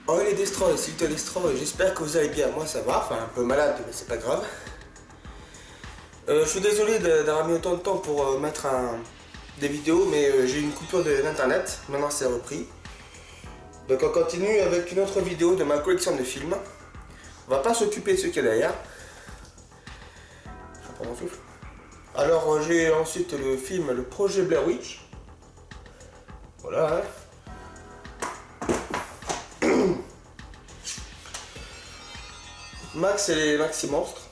Oh les Destroy, c'est Little Destroy, j'espère que vous allez bien, moi ça va, enfin un peu malade mais c'est pas grave. Je suis désolé d'avoir mis autant de temps pour mettre des vidéos, mais j'ai eu une coupure d'internet, maintenant c'est repris. Donc on continue avec une autre vidéo de ma collection de films. On va pas s'occuper de ce qu'il y a derrière. Je prends mon souffle. Alors j'ai ensuite le film Le Projet Blair Witch. Voilà. Hein. Max et les Maxi Monstres.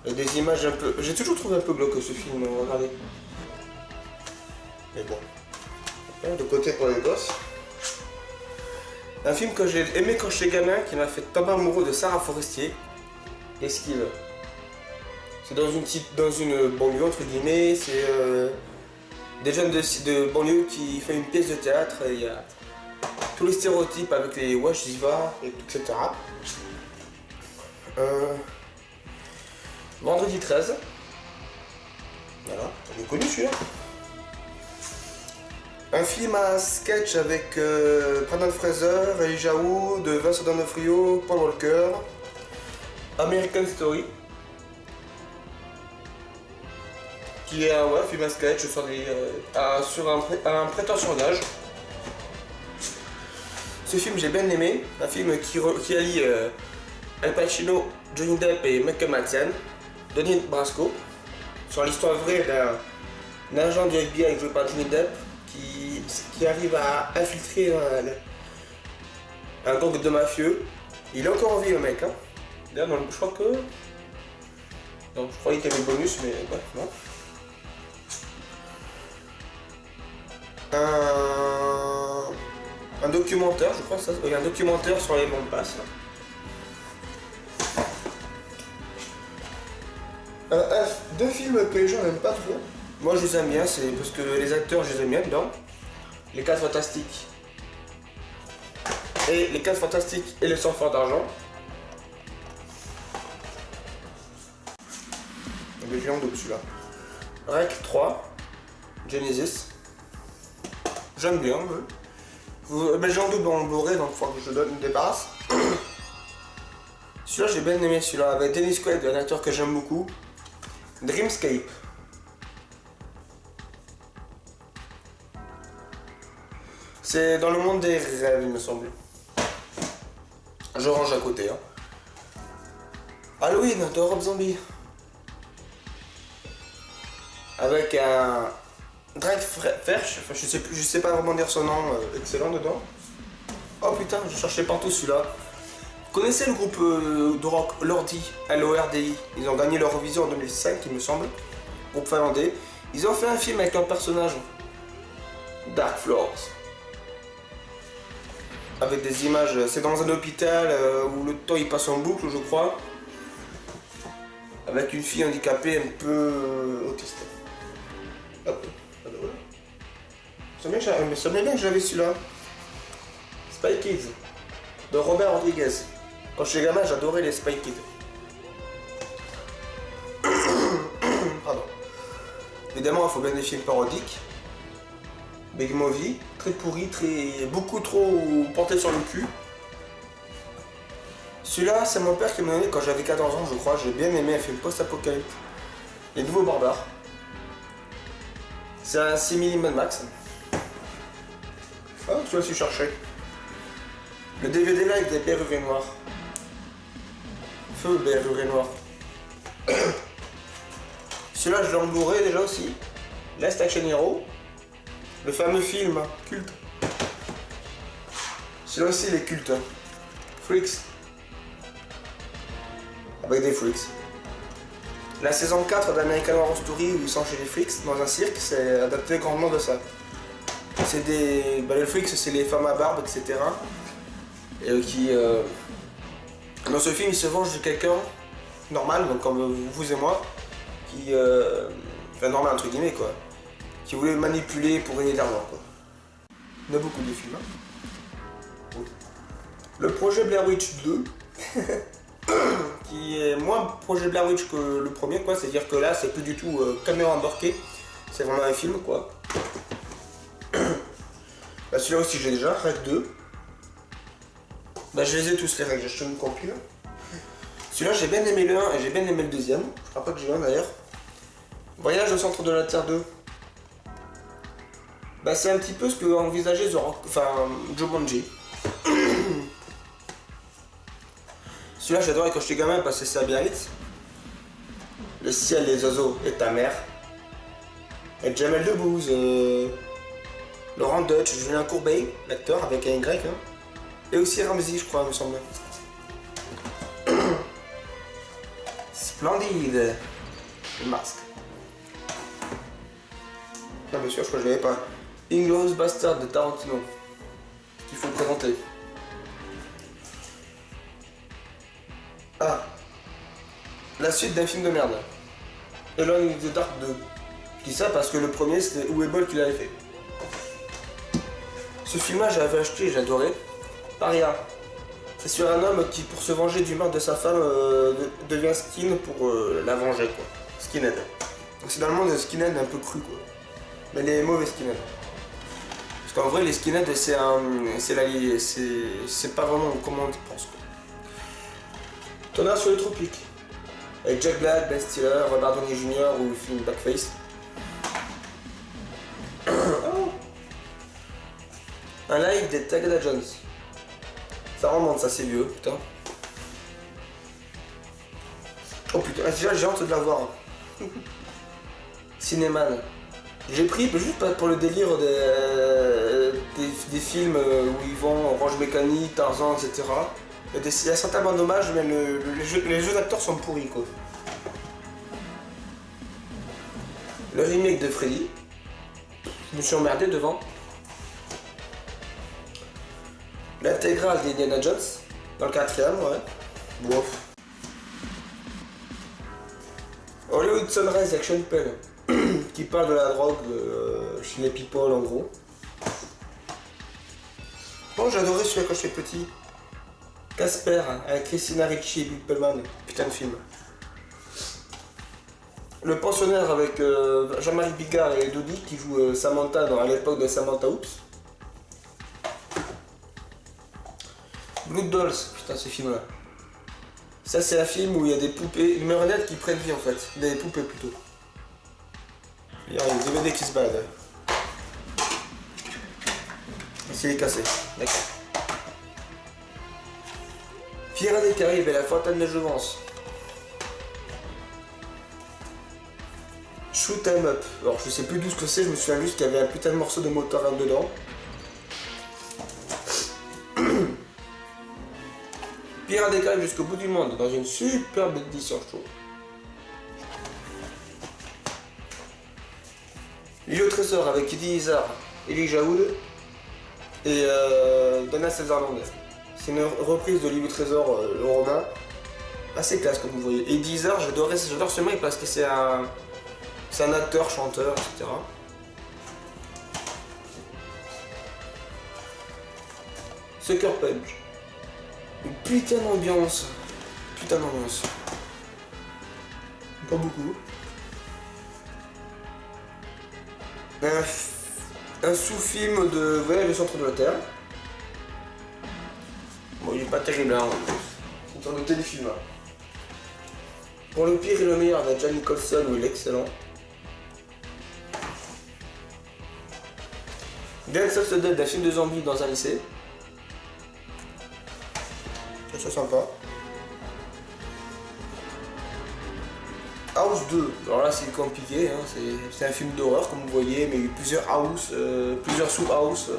Et des images un peu... J'ai toujours trouvé un peu glauque ce film, regardez. Mais bon. De côté pour les gosses. Un film que j'ai aimé quand j'étais gamin, qui m'a fait tomber amoureux de Sarah Forestier. Esquive. C'est dans une banlieue entre guillemets, c'est des jeunes de banlieue qui font une pièce de théâtre et il y a tous les stéréotypes avec les wesh ziva, etc. Vendredi 13. Voilà, on est connu celui-là. Un film à sketch avec Brendan Fraser, Elijah Wood, Vincent D'Onofrio, Paul Walker. American Story. Qui est un film à sketch sur un prétention d'âge. Ce film j'ai bien aimé, un film qui allie Al Pacino, Johnny Depp et Michael Madsen, Donnie Brasco, sur l'histoire vraie d'un agent du FBI joué par Johnny Depp qui arrive à infiltrer un gang de mafieux. Il est encore en vie le mec, hein. D'ailleurs, je crois que... Non, je croyais qu'il y avait le bonus, mais ouais, non. Un documentaire, je crois que ça. Oui, un documentaire sur les mondes passe. Deux films que les gens n'aiment pas trop. Moi je les aime bien, c'est parce que les acteurs je les aime bien dedans. Les 4 Fantastiques. Et les 4 Fantastiques et le 100 francs d'argent. Le géant double celui-là. Rec 3. Genesis. J'aime bien, oui. Mais j'ai en double en Blu-ray, donc il faut que je donne une débarrasse. Celui-là j'ai bien aimé, celui-là avec Dennis Quaid, un acteur que j'aime beaucoup. Dreamscape. C'est dans le monde des rêves, il me semble. Je range à côté. Hein. Halloween de Rob Zombie. Avec un Drake Ferch, enfin je sais pas vraiment dire son nom, excellent dedans. Oh putain, je cherchais partout celui-là. Vous connaissez le groupe de rock Lordi, L-O-R-D-I. Ils ont gagné l'Eurovision en 2005, il me semble. Groupe finlandais. Ils ont fait un film avec un personnage, Dark Floors. Avec des images, c'est dans un hôpital où le temps il passe en boucle, je crois. Avec une fille handicapée un peu autiste. Hop. Ça me bien que j'avais celui-là. Spy Kids de Robert Rodriguez. Quand j'étais gamin, j'adorais les Spy Kids. Pardon. Évidemment, il faut bien des films parodiques. Big Movie, très pourri, beaucoup trop porté sur le cul. Celui-là, c'est mon père qui m'a donné quand j'avais 14 ans, je crois. J'ai bien aimé un film post-apocalypse. Les Nouveaux Barbares. C'est un 6 mm Max. Ah, celui-là, je cherchais. Le DVD live des Berruriers Noirs. Feu Berruriers Noirs. Celui-là, je l'ai en Blu-ray déjà aussi. Last Action Hero. Le fameux film culte. Celui-là aussi, il est culte. Freaks. Avec des freaks. La saison 4 d'American Horror Story où ils sont chez les freaks dans un cirque, c'est adapté grandement de ça. C'est des... les freaks, c'est les femmes à barbe, etc. Et dans ce film, ils se vengent de quelqu'un normal, donc comme vous et moi, qui... enfin normal entre guillemets quoi. Qui voulait manipuler pour gagner de l'argent quoi. Il y en a beaucoup de films. Hein. Oui. Le projet Blair Witch 2. Qui est moins projet Blair Witch que le premier quoi, c'est-à-dire que là c'est plus du tout caméra embarquée, c'est vraiment un film quoi. Là celui-là aussi j'ai déjà, Rec 2. Bah je les ai tous les règles, j'ai acheté une compile. Celui-là j'ai bien aimé le 1 et j'ai bien aimé le deuxième. Je crois pas que j'ai eu un d'ailleurs. Voyage au centre de la Terre 2. Bah c'est un petit peu ce que envisageait Jumanji. Celui-là j'adorais quand j'étais gamin parce que c'est à Biarritz. Le ciel, les oiseaux et ta mère. Et Jamel Debbouze, Laurent Deutsch, Julien Courbet, l'acteur avec un Y. Hein. Et aussi Ramsey je crois, il me semble. Splendide. Le masque. Ah bien sûr, je crois que je l'avais pas. Inglourious Bastard de Tarantino. Il faut le présenter. Ah. La suite d'un film de merde. Alone in the Dark 2. Je dis ça parce que le premier c'était Uwe Boll qui l'avait fait. Ce film-là j'avais acheté et j'adorais. Paria. C'est sur un homme qui, pour se venger du meurtre de sa femme, devient skin pour la venger, quoi. Skinhead. Donc c'est dans le monde de skinhead un peu cru, quoi. Mais les mauvais skinheads. Parce qu'en vrai, les skinheads, c'est pas vraiment comment on pense, quoi. Tonnerre sur les tropiques. Avec Jack Black, Ben Stiller, Robert Downey Jr. ou le film Blackface. Un live des Tagada Jones. Ça remonte, ça c'est vieux, putain. Oh putain, déjà j'ai hâte de la voir. Cinéman. J'ai pris juste pour le délire des films où ils vont Orange Mécanique, Tarzan, etc. Il y a certains bandes d'hommage, mais les jeux d'acteurs sont pourris, quoi. Le remake de Freddy. Je me suis emmerdé devant. L'intégrale d'Indiana Jones, dans le 4ème, ouais. Bof. Hollywood Sunrise avec Sean Penn, qui parle de la drogue chez les people en gros. Bon, j'adorais celui-là quand j'étais petit. Casper, avec Christina Ricci et Bill Pullman, putain de film. Le pensionnaire avec Jean-Marie Bigard et Dodi qui joue Samantha à l'époque de Samantha Oops. Blood Dolls, putain ce film là. Ça c'est un film où il y a des poupées, des marionnettes qui prennent vie en fait. Des poupées plutôt. Il y a un DVD qui se balade. Il est cassé, d'accord. Pirates des Caraïbes et la fontaine de Jouvence. Shoot 'em up. Alors je sais plus d'où ce que c'est, je me souviens juste qu'il y avait un putain de morceau de Motorhead dedans. Pirates des Caraïbes jusqu'au bout du monde, dans une superbe édition, je trouve. L'île au trésor avec Eddie Izzard, Elijah Wood et Donna Sutherland. C'est une reprise de L'île au trésor, le roman. Assez classe comme vous voyez. Eddie Izzard, j'adore ce mec parce que c'est un acteur, chanteur, etc. Sucker Punch. Une putain d'ambiance. Putain d'ambiance. Pas beaucoup. Un sous-film de Voyage au centre de la Terre. Bon, il est pas terrible, hein. C'est une sorte de téléfilm. Hein. Pour le pire et le meilleur, avec Jack Nicholson, où il est excellent. Dance of the Dead, un film de zombies dans un lycée. C'est sympa. House 2, alors là c'est compliqué, hein. C'est un film d'horreur comme vous voyez, mais il y a eu plusieurs house, plusieurs sous-house.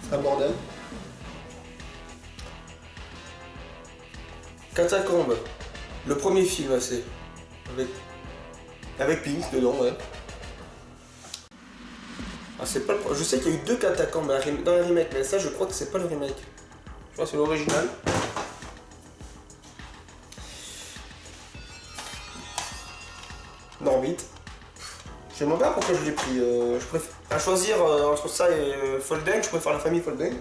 C'est un bordel. Catacombe, le premier film c'est avec Pink dedans, ouais. Ah, c'est pas je sais qu'il y a eu 2 Catacombes dans le remake, mais ça je crois que c'est pas le remake. Je crois que c'est l'original. Norbit. Je ne sais même pas pourquoi je l'ai pris. Je préfère, à choisir entre ça et Folden, je préfère la famille Folden.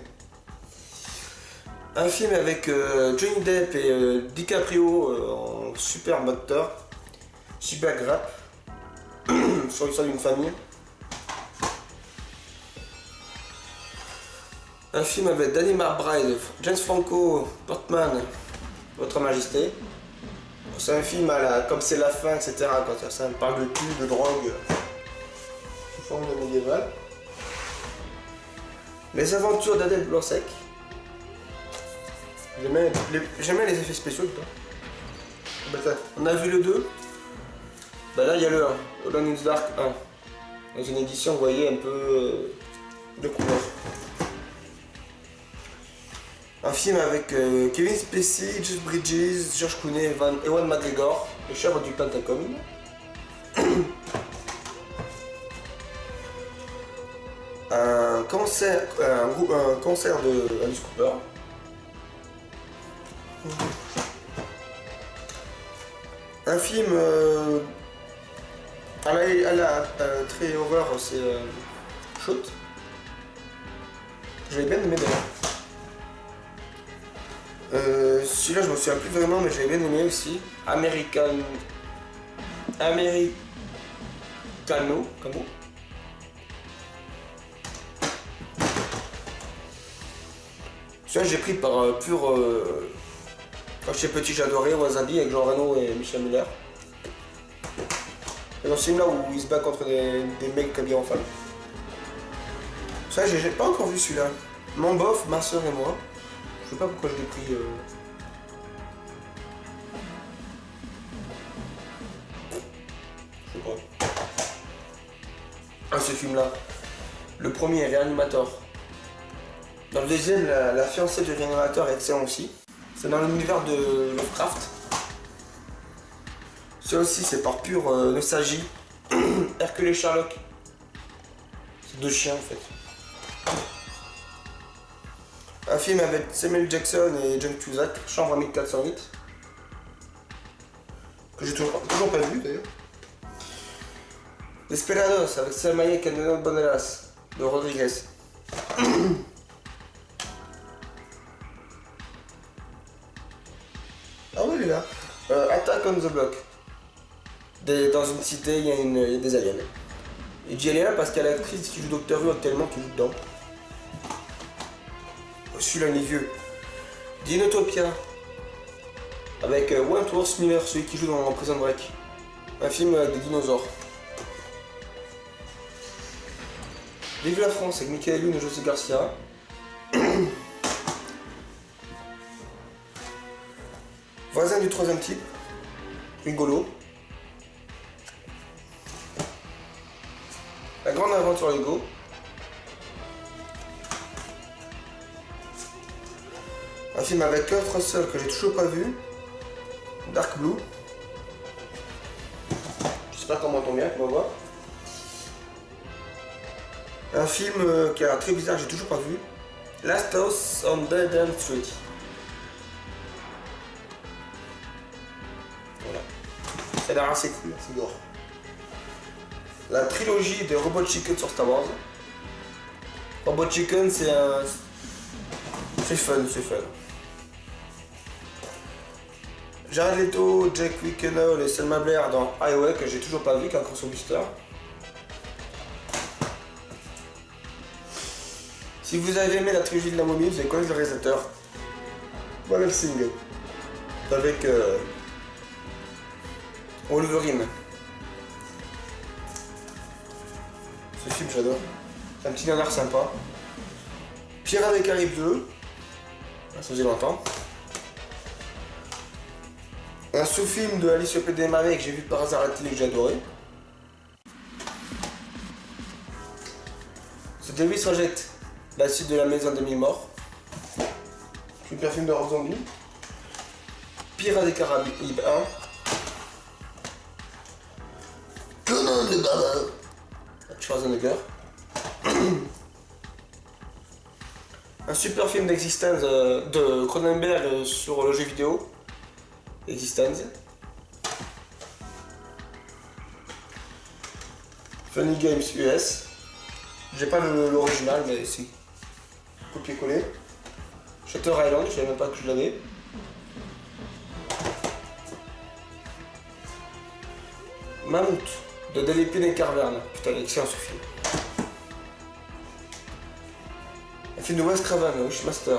Un film avec Johnny Depp et DiCaprio en superbe acteur. Super grappe. Sur l'histoire d'une famille. Un film avec Danny McBride, James Franco, Portman, Votre Majesté. C'est un film à la, comme c'est la fin, etc. Quand ça parle de cul, de drogue, sous forme de médiéval. Les aventures d'Adèle Blanc-Sec. J'aime bien les effets spéciaux dedans. On a vu le 2. Bah là il y a le 1, Alone in the Dark 1. Dans une édition, vous voyez, un peu de couleur. Un film avec Kevin Spacey, Jeff Bridges, George Clooney, Ewan McGregor, le chèvre du Pentacom. Un concert de Alice Cooper. Un film à la très horreur, c'est Shoot. J'avais bien aimé d'ailleurs. Celui-là je me souviens plus vraiment, mais j'avais bien aimé aussi. Americano. Comment? Celui-là j'ai pris par pur. Quand j'étais petit, j'adorais Wasabi avec Jean Reno et Michel Muller. Et dans ce film là où il se bat contre des mecs habillés en femme. Ça, j'ai pas encore vu celui-là. Mon bof, ma soeur et moi. Je sais pas pourquoi je l'ai pris. Je sais pas. Ah, ce film-là. Le premier, Réanimator. Dans le deuxième, la fiancée du Réanimator est excellente aussi. C'est dans l'univers de Lovecraft. Ça aussi, c'est par pure nostalgie. Hercule et Sherlock. C'est deux chiens en fait. Un film avec Samuel Jackson et John Cusack, Chambre à 1408. Que j'ai toujours pas vu d'ailleurs. Desperados avec Salma Hayek et Antonio Banderas de Rodriguez. Ah oui, il est là. Attack on the Block. Dans une cité, il y a des aliens. Et je dis aliens parce qu'il y a l'actrice qui joue Doctor Who actuellement qui joue dedans. Celui-là, il est vieux. Dinotopia. Avec Wentworth Miller, celui qui joue dans Prison Break. Un film avec des dinosaures. Vive la France avec Michael Youn et José Garcia. Voisin du troisième type. Rigolo. La grande aventure Lego. Un film avec Kurt Russell que j'ai toujours pas vu. Dark Blue. J'espère qu'on m'entend bien, qu'on va voir. Un film qui a l'air très bizarre, que j'ai toujours pas vu. Last House on Dead End Street. Voilà. Ça a l'air assez cool, c'est gore. La trilogie de Robot Chicken sur Star Wars. Robot Chicken, c'est un... C'est fun, c'est fun. Jared Leto, Jack Wickenhall et Selma Blair dans Highway, que j'ai toujours pas vu, qu'un Cross Booster. Si vous avez aimé la trilogie de la momie, vous allez connaître le réalisateur. Van Helsing. Avec Wolverine. Ce film, j'adore. C'est un petit nanar sympa. Pirates des Caraïbes 2. Ça faisait longtemps. Un sous-film de Alice au Pays des Merveilles que j'ai vu par hasard à la télé que j'ai adoré. C'est Davis Reject, la suite de La Maison des Mille Morts. Super film d'horreur zombie. Pirates des Caraïbes 1. Conan le Barbare. Schwarzenegger. Un super film d'Existence de Cronenberg sur le jeu vidéo. Existence. Funny Games US. J'ai pas l'original, mais si. Copier-coller. Shutter Island, je savais même pas que je l'avais. Mammouth de Delphine et Carverne. Putain, il est excellent ce film. film de Wes Craven, Wishmaster.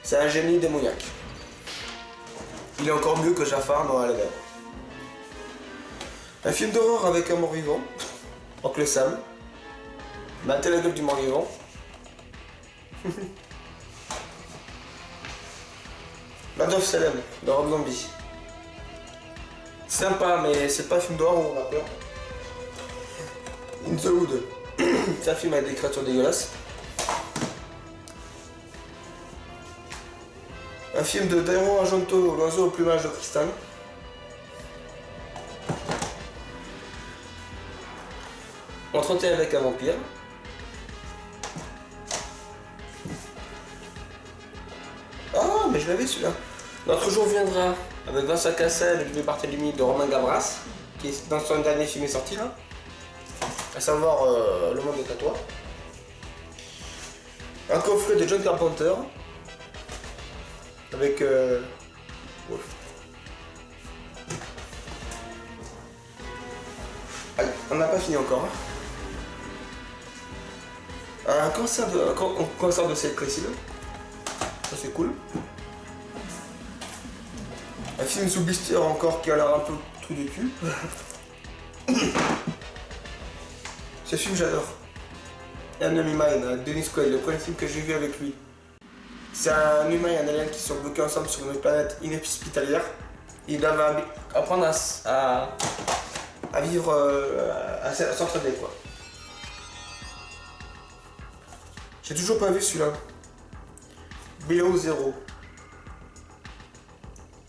C'est un génie démoniaque. Il est encore mieux que Jafar dans Aladdin. Un film d'horreur avec un mort-vivant, Oncle Sam. Matez la gueule du mort-vivant. Bad of Salem, de Rob Zombie. Sympa, mais c'est pas un film d'horreur où on a peur. In the Wood. C'est un film avec des créatures dégueulasses. Un film de Dairo Argento, l'oiseau au plumage de cristal. Entretien avec un vampire. Ah, mais je l'avais celui-là. Notre jour viendra avec Vincent Cassel et Louis Barthélemy de Romain Gavras, qui est dans son dernier film est sorti là. À savoir Le monde est à toi. Un coffret de John Carpenter avec Wolf. Allez, on n'a pas fini encore. Un concert de cette précise. Ça c'est cool. Un film sous blister encore qui a l'air un peu trou du cul. Ce film j'adore. Enemy Mine, Dennis Quaid, le premier film que j'ai vu avec lui. C'est un humain et un alien qui sont bloqués ensemble sur une planète inhospitalière. Ils doivent apprendre à vivre, à s'entraider quoi. J'ai toujours pas vu celui-là. Below Zero.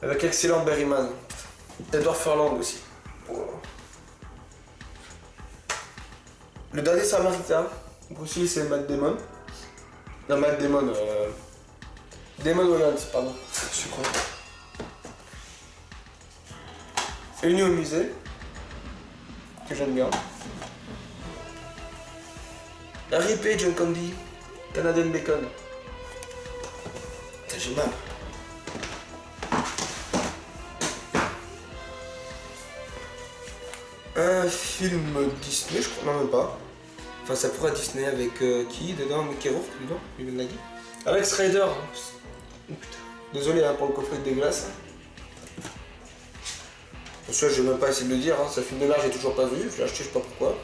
Avec l'excellent Berryman. Edward Furlong aussi. Le dernier Samaritain. Bruce Willis c'est Matt Damon. Non, Matt Damon. Damon Wayans, pardon. Je suis con. Une nuit au musée. Que j'aime bien. Harry P. John Candy. Canadian Bacon. Putain, j'ai mal. Un film Disney, je crois, non même pas. Enfin, ça pourrait être Disney avec qui dedans? Mickey Rourke dedans? Il me l'a dit. Alex Rider. Oh, putain. Désolé hein, pour le coffret de dégueulasse. Ça, je vais même pas essayer de le dire. Hein. Ce film de merde, j'ai toujours pas vu. Je l'ai acheté, je sais pas pourquoi.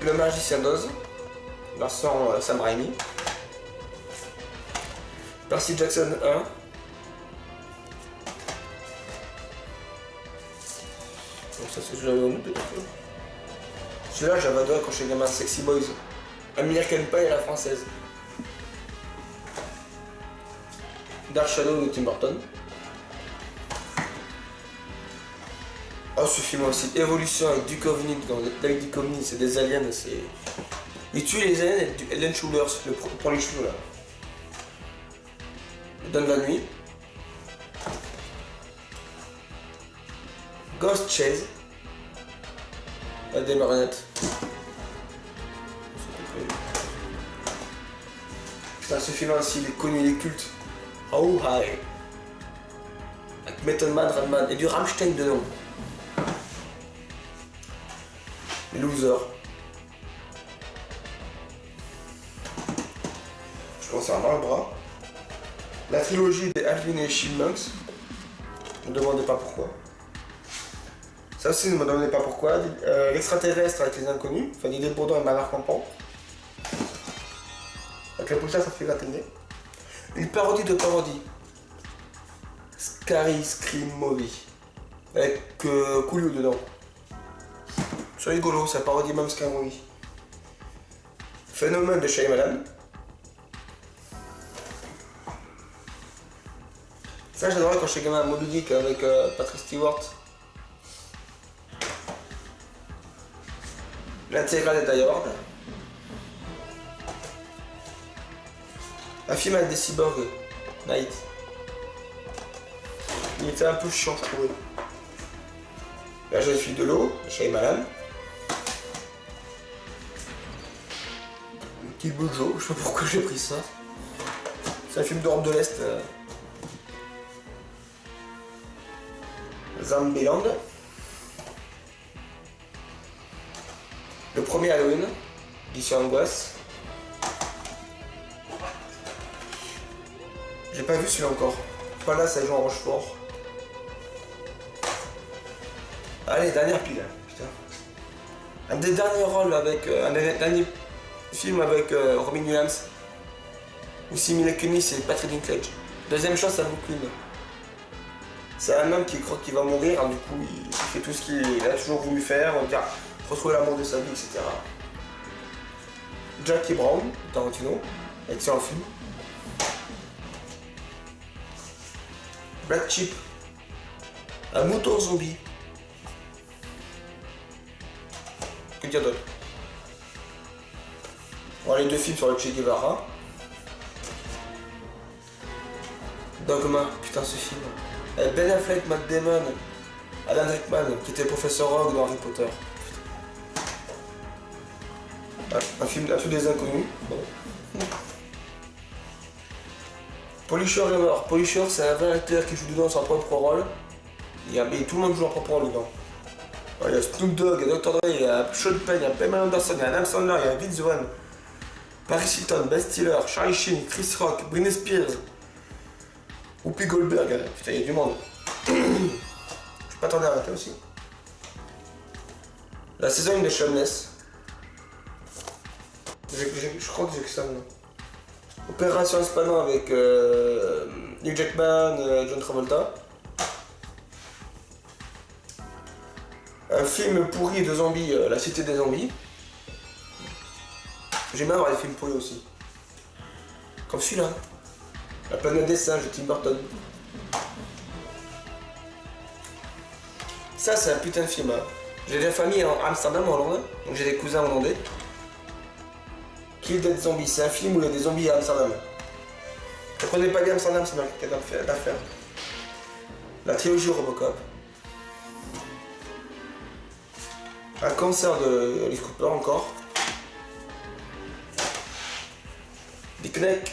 Le Magicien d'Oz. Version Sam Raimi. Percy Jackson 1. Donc ça c'est je l'avais au bout peut-être. Celui-là j'avais adoré quand j'étais gamin, Sexy Boys. American Pie à la française. Dark Shadow de Tim Burton. Oh ce film aussi, Évolution avec Duchovny, avec Duchovny, c'est des aliens, c'est... Il tue les aliens et Ellen Schulers, pour les cheveux là. Dans la nuit. Ghost Chase. Des marionnettes. Putain, ce film aussi, il est connu, il est culte. Oh hi. Avec Method Man, Redman et du Rammstein dedans. Loser. Je pense à un le bras. La trilogie des Alvin et Chipmunks. Ne me demandez pas pourquoi. Ça aussi, ne me demandez pas pourquoi. L'extraterrestre avec les inconnus. Enfin, Didier Bourdon et Bernard Campan. Avec la poussière, ça fait gratter le nez. Une parodie de parodie. Scary Scream Movie. Avec Coolio dedans. C'est rigolo, ça parodie même Scary Movie. Phénomène de Shyamalan. Ça, j'adorais quand j'étais gamin, Moby Dick avec Patrick Stewart. L'intégrale des Die Hard. Un film avec des cyborgs. Night. Il était un peu chiant, je trouvais. La jeune fille de l'eau, Shyamalan. Kill Bill Joe, je sais pas pourquoi j'ai pris ça. C'est un film d'Europe de l'Est. Zombieland. Le premier Halloween, édition Angoisse. J'ai pas vu celui-là encore. Pas là, ça joue en Rochefort. Allez, dernière pile. Putain. Un des derniers rôles avec. Un des derniers films avec Robin Williams. Aussi Mila Kunis et Patrick Dinklage. Deuxième chance à Brooklyn. C'est un homme qui croit qu'il va mourir, hein, du coup il fait tout ce qu'il a toujours voulu faire, retrouver l'amour de sa vie, etc. Jackie Brown, Tarantino, excellent film. Black Sheep, un mouton zombie. Que dire d'autre? Bon, les deux films sur le Che Guevara. Dogma, putain ce film. Ben Affleck, Matt Damon, Alan Rickman, qui était professeur Rogue dans Harry Potter. Un film des inconnus. Bon. Polisher est mort. Polisher, c'est un vrai acteur qui joue dedans son propre rôle. Et tout le monde joue en propre rôle dedans. Il y a Snoop Dogg, il y a Dr. Dre, il y a Sean Penn, il y a Pamela Anderson, il y a Adam Sandler, il y a Vince Vaughn, Paris Hilton, Ben Stiller, Charlie Sheen, Chris Rock, Britney Spears. Whoopi Goldberg, putain, il y a du monde. Je vais pas tarder à arrêter aussi. La saison 1 de Shameless. Je crois que j'ai que ça maintenant. Opération Hispano avec Hugh Jackman, John Travolta. Un film pourri de zombies, La Cité des Zombies. J'aime bien voir les films pourris aussi. Comme celui-là. La planète des singes de Tim Burton. Ça, c'est un putain de film. Hein. J'ai de la famille en Amsterdam, en Hollande, donc j'ai des cousins hollandais. Kill Dead Zombies, c'est un film où il y a des zombies à Amsterdam. Ne prenez pas bien Amsterdam, c'est mal d'affaire. La trilogie Robocop. Un cancer de Alice Cooper encore. Dick Neck.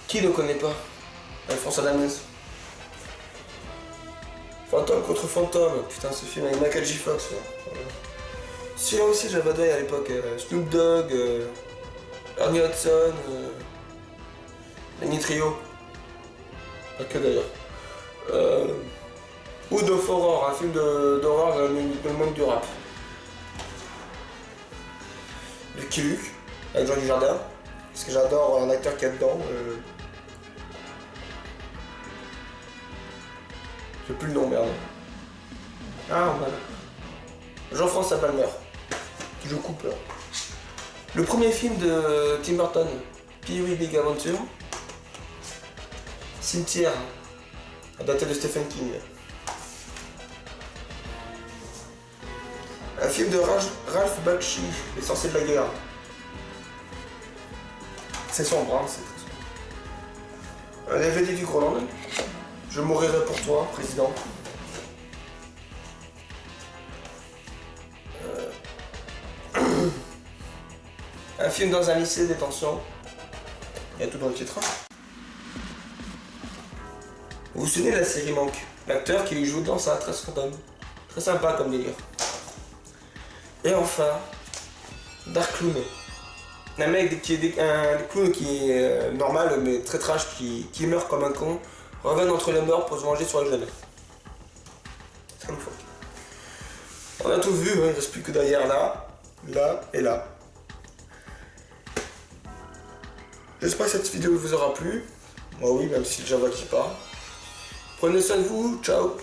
Qui ne connaît pas Alphonse Adams. Fantôme contre fantôme. Putain, ce film avec Michael J. Fox. Voilà. Celui-là aussi, j'avais adoré à l'époque. Snoop Dogg, Ernie Hudson, Lenny Trio. Pas que d'ailleurs. Hood of Horror, un film d'horreur dans le monde du rap. Lucky Luke, avec Jean Dujardin. Parce que j'adore un acteur qui est dedans. J'ai plus le nom, merde. Ah, mal. Jean-François Palmer, qui joue Cooper. Le premier film de Tim Burton, Pee-wee Big Adventure. Cimetière, adapté de Stephen King. Un film de Ralph Bakshi, Les Sorciers de la Guerre. C'est sombre, hein, c'est... Un DVD du Groenland. Je mourrai pour toi, président. Un film dans un lycée, détention. Il y a tout dans le titre. Vous vous souvenez de la série Manque? L'acteur qui joue dans ça, très spontané. Très sympa comme délire. Et enfin, Dark Clown. Un mec qui est un clown qui est normal mais très trash, qui meurt comme un con, revient entre les morts pour se venger sur les jeunes. C'est loufoque. On a tout vu, hein, il ne reste plus que derrière là, là et là. J'espère que cette vidéo vous aura plu. Moi oui, même si le Java qui part. Prenez soin de vous, ciao.